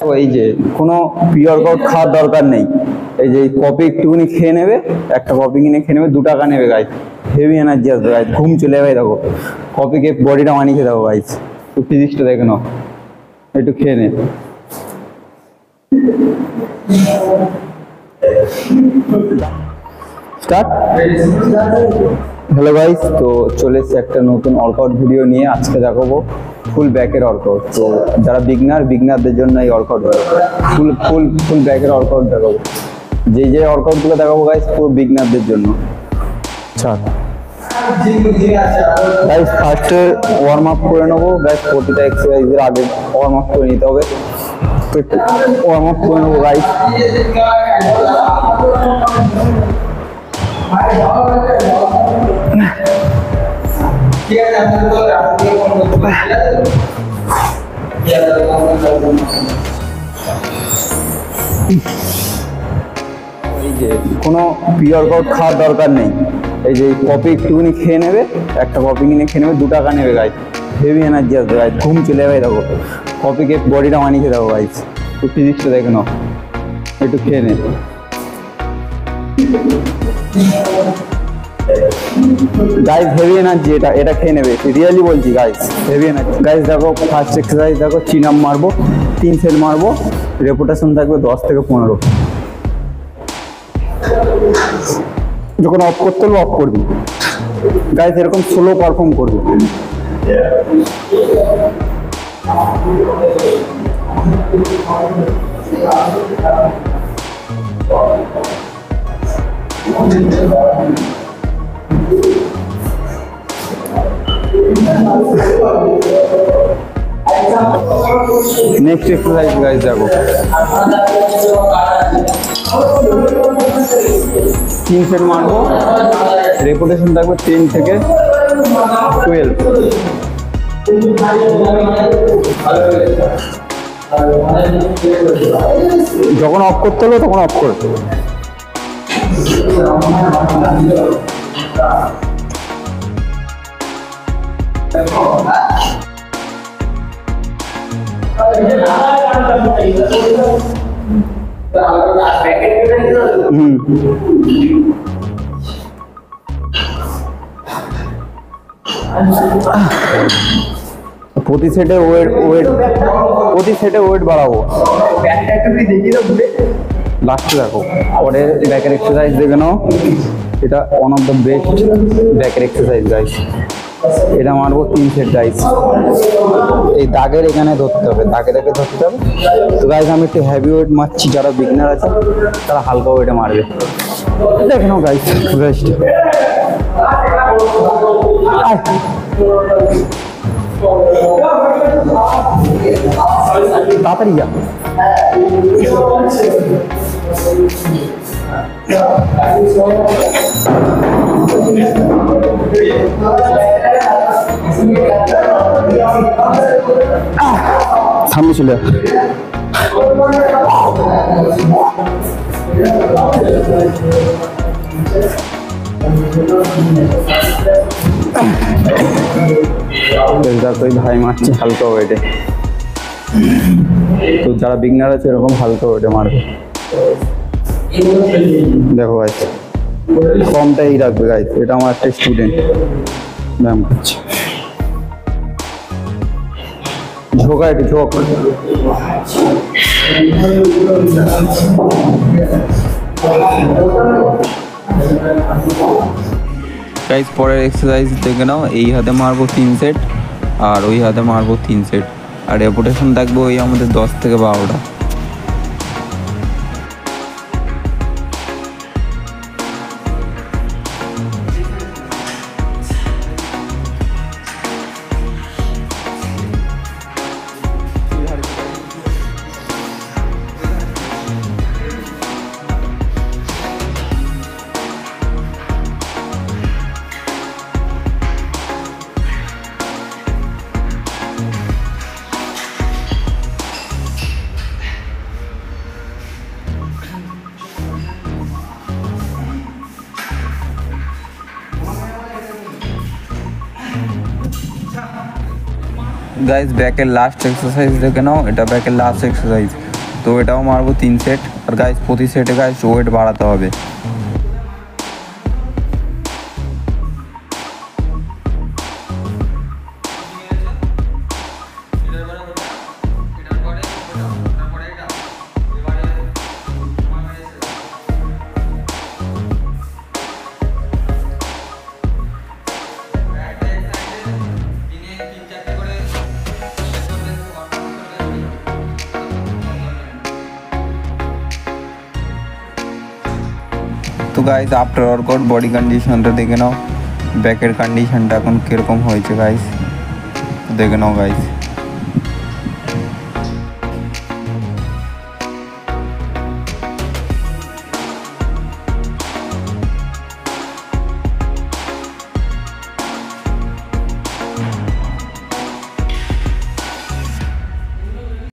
তো এই যে কোনো প্রি-ওয়ার্কআউট খাওয়ার দরকার নেই। এই যে কফি একটুখানি খেয়ে নেবে, একটা কফি কিনে খেয়ে নেবে, 2 টাকা নেবে গাইস। হেভি এনার্জি আসবে গাইস, ঘুম চলে যাবে। দেখো কফি খেয়ে বডিটা মানিয়ে খেয়ে দেবো গাইস। তো ফিজিক্সটা দেখে নাও, একটু খেয়ে নে। স্টার্ট। হ্যালো গাইস, তো চলে এসেছি একটা নতুন ওয়ার্কআউট ভিডিও নিয়ে। আজকে দেখাবো ফুল ব্যাকের ওয়ার্কআউট। তো যারা বিগনারদের জন্য এই ওয়ার্কআউট ফুল ব্যাকের ওয়ার্কআউট দেখাবো। যে ওয়ার্কআউটগুলো দেখাবো গাইস পুরো বিগনারদের জন্য। আচ্ছা গাইস, ফার্স্টে ওয়ার্ম আপ করে নেবো গাইস। প্রতিটা এক্সারসাইজের আগে ওয়ার্ম আপ করে নিতে হবে। ওয়ার্ম আপ করে নেবো গাইস। এই যে কোনো প্রি-ওয়ার্কআউট খাওয়ার দরকার নেই। এই যে কফি একটুখানি খেয়ে নেবে, একটা কফি কিনে খেয়ে নেবে, 2 টাকা নেবে গাইস। হেভি এনার্জি আসবে গাইস, ঘুম চলে যাবে। দেখো কফি খেয়ে বডিটা মানিয়ে খেয়ে দেবো গাইস। তো ফিজিক্সটা দেখে নাও, একটু খেয়ে নে। গাইস হেভি এনার্জি, এটা খেয়ে নেবে, রিয়েলি বলছি গাইস, হেভি এনার্জি গাইস। দেখো ফার্স্ট এক্সারসাইজ দেখো, চিন আপ মারবো, 3 সেট মারবো, রেপুটেশন থাকবে 10 থেকে 15। যখন অফ করতে হলো অফ করবি গাইস, এরকম স্লো পারফর্ম করবি। নেক্সট এক্সারসাইজ গাইস দেখো, 3 সেট মারবো, রেপুটেশন থাকবে 10 থেকে 12। যখন অফ করতে হলো তখন অফ করতে হবে। প্রতি সেটে ওয়েট বাড়াবো। লাস্টে দেখো পরে ব্যাকের এক্সারসাইজ দেখে নাও। এটা ওয়ান অফ দ্য বেস্ট ব্যাকের এক্সারসাইজ গাইস। এটা মারবো 3 সেট গাইস। এই দাগের এখানে ধরতে হবে, দাগে ধরতে হবে। তো গাইস আমি একটু হেভি ওয়েট মারছি, যারা বিগনার আছে তারা হালকা ওয়েটে মারবে। দেখে নাও গাইস, বেস্ট। তাড়াতাড়ি যা। সামনে চলে ভাই মারছে হালকা ওয়েটে। তো যারা বিগনার আছে এরকম হালকা ওয়েটে মারবে। দেখো গাইস কমটাই রাখবে গাইস। এটা আমার একটা স্টুডেন্ট ব্যায়াম করছে। ঝোঁকা একটু ঝোঁক। গাইস পরের এক্সারসাইজ দেখে নাও। এই হাতে মারবো 3 সেট আর ওই হাতে মারবো 3 সেট। আর রেপুটেশন থাকবে ওই আমাদের 10 থেকে 12টা। गाइस बैक लास्ट एक्सरसाइज देखे नाओ, এটা ব্যাকের লাস্ট এক্সারসাইজ। তো এটাও মারবো 3 সেট। আর গাইস প্রতি সেটে গাইস ওয়েট বাড়াতে হবে। তো গাইস আফটার ওয়ার্কআউট বডি কন্ডিশনটা দেখে নাও, ব্যাকের কন্ডিশনটা এখন কীরকম হয়েছে গাইস, দেখে নাও গাইস।